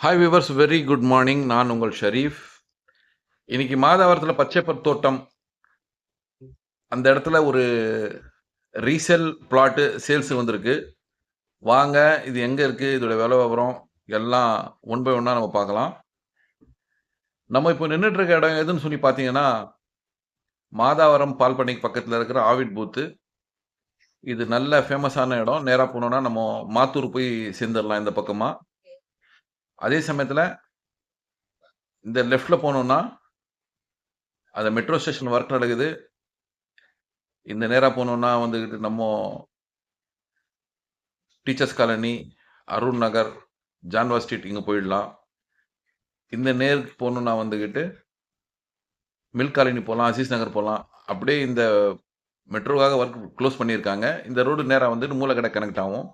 Hi viewers, very good morning. நான் உங்கள் ஷரீஃப். இன்னைக்கு மாதாவரத்தில் பச்சைப்பர் தோட்டம் அந்த இடத்துல ஒரு ரீசேல் பிளாட்டு சேல்ஸ் வந்திருக்கு. வாங்க, இது எங்கே இருக்குது, இதோட விலை விவரம் எல்லாம் ஒன் பை ஒன்னாக நம்ம பார்க்கலாம். நம்ம இப்போ நின்றுட்டு இருக்க இடம் எதுன்னு சொல்லி பார்த்தீங்கன்னா, மாதாவரம் பால் பண்ணைக்கு பக்கத்தில் இருக்கிற ஆவிட் பூத்து. இது நல்ல ஃபேமஸான இடம். நேராக போனோம்னா நம்ம மாத்தூர் போய் சேர்ந்துடலாம் இந்த பக்கமாக. அதே சமயத்தில் இந்த லெஃப்டில் போனோம்னா அந்த மெட்ரோ ஸ்டேஷன் ஒர்க் நடக்குது. இந்த நேராக போனோம்னா வந்துக்கிட்டு நம்ம டீச்சர்ஸ் காலனி, அருண் நகர், ஜான்வா ஸ்ட்ரீட் இங்கே போயிடலாம். இந்த நேருக்கு போகணுன்னா வந்துக்கிட்டு மில்க் காலனி போகலாம், அசீஸ் நகர் போகலாம். அப்படியே இந்த மெட்ரோக்காக ஒர்க் க்ளோஸ் பண்ணியிருக்காங்க. இந்த ரோடு நேராக வந்துட்டு மூலக்கடை கனெக்ட் ஆகும்.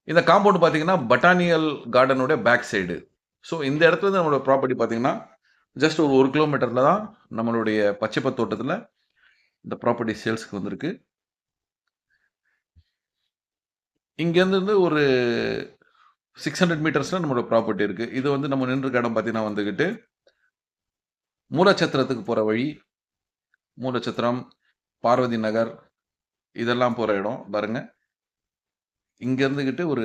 இந்த காம்பவுண்ட் பார்த்தீங்கன்னா பட்டானிக்கல் கார்டனுடைய பேக் சைடு. ஸோ இந்த இடத்துல நம்மளோட ப்ராப்பர்ட்டி பார்த்தீங்கன்னா ஜஸ்ட் ஒரு 1 கிலோமீட்டரில் தான் நம்மளுடைய பச்சைப்பத் தோட்டத்தில் இந்த ப்ராப்பர்ட்டி சேல்ஸ்க்கு வந்திருக்கு. இங்கேருந்து ஒரு 600 மீட்டர்ஸில் நம்மளோட ப்ராப்பர்ட்டி இருக்குது. இது வந்து நம்ம நின்றுக்க இடம் பார்த்தீங்கன்னா வந்துக்கிட்டு மூலச்சத்திரத்துக்கு போகிற வழி. மூலச்சத்திரம், பார்வதி நகர் இதெல்லாம் போகிற இடம் பாருங்கள். இங்கே இருந்துக்கிட்டு ஒரு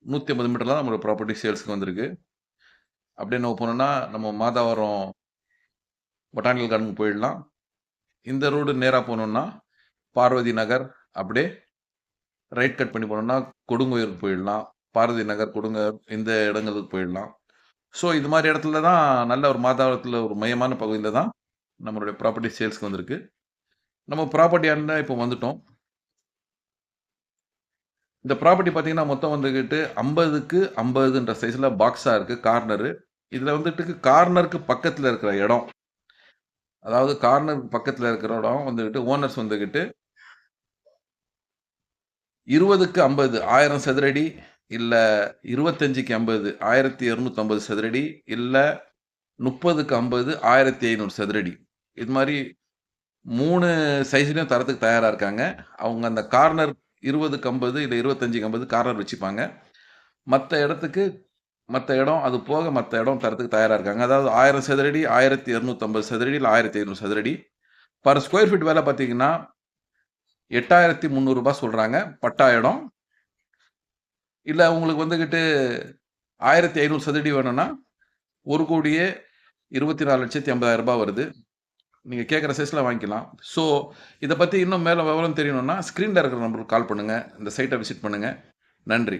150 மீட்டரில் தான் நம்மளோட ப்ராப்பர்ட்டி சேல்ஸுக்கு வந்திருக்கு. அப்படியே நம்ம போனோம்னா நம்ம மாதாவரம் பொட்டானிக்கல் கார்டன் போயிடலாம். இந்த ரோடு நேராக போனோம்னா பார்வதி நகர், அப்படியே ரைட் கட் பண்ணி போனோம்னா கொடுங்குயருக்கு போயிடலாம். பார்வதி நகர், கொடுங்குயர் இந்த இடங்களுக்கு போயிடலாம். ஸோ இது மாதிரி இடத்துல தான் நல்ல ஒரு மாதாவரத்தில் ஒரு மையமான பகுதியில் தான் நம்மளுடைய ப்ராப்பர்ட்டி சேல்ஸ்க்கு வந்திருக்கு. நம்ம ப்ராப்பர்ட்டி ஆண்ட இப்போ வந்துட்டோம். இந்த ப்ராப்பர்ட்டி பார்த்தீங்கன்னா மொத்தம் வந்துக்கிட்டு 50க்கு 50ன்ற சைஸில் பாக்ஸாக இருக்குது கார்னரு. இதில் வந்துட்டு கார்னருக்கு பக்கத்தில் இருக்கிற இடம், அதாவது கார்னருக்கு பக்கத்தில் இருக்கிற இடம் வந்துக்கிட்டு ஓனர்ஸ் வந்துக்கிட்டு 20க்கு 50 1000 சதுரடி, இல்லை 25க்கு 50 1250 சதுரடி, இல்லை 30க்கு 50 1500 சதுரடி. இது மாதிரி 3 சைஸ்லையும் தரத்துக்கு தயாராக இருக்காங்க. அவங்க அந்த கார்னர் 20க்கு 50 இல்லை 25க்கு 50 கார்னர் வச்சுப்பாங்க. மற்ற இடம் அது போக மற்ற இடம் தரத்துக்கு தயாராக இருக்காங்க. அதாவது 1000 சதுரடி 1250 சதுரடி இல்லை 1500 சதுரடி. பர் ஸ்கொயர் ஃபீட் வேலை பார்த்தீங்கன்னா 8300 ரூபாய் சொல்கிறாங்க பட்டா இடம். இல்லை உங்களுக்கு வந்துக்கிட்டு 1500 சதுரடி வேணும்னா 1,24,80,000 ரூபாய் வருது. நீங்கள் கேட்குற சைஸில் வாங்கிக்கலாம். ஸோ இதை பற்றி இன்னும் மேலே விவரம் தெரியணும்னா ஸ்க்ரீனில் இருக்கிற நம்பருக்கு கால் பண்ணுங்கள். இந்த சைட்டை விசிட் பண்ணுங்கள். நன்றி.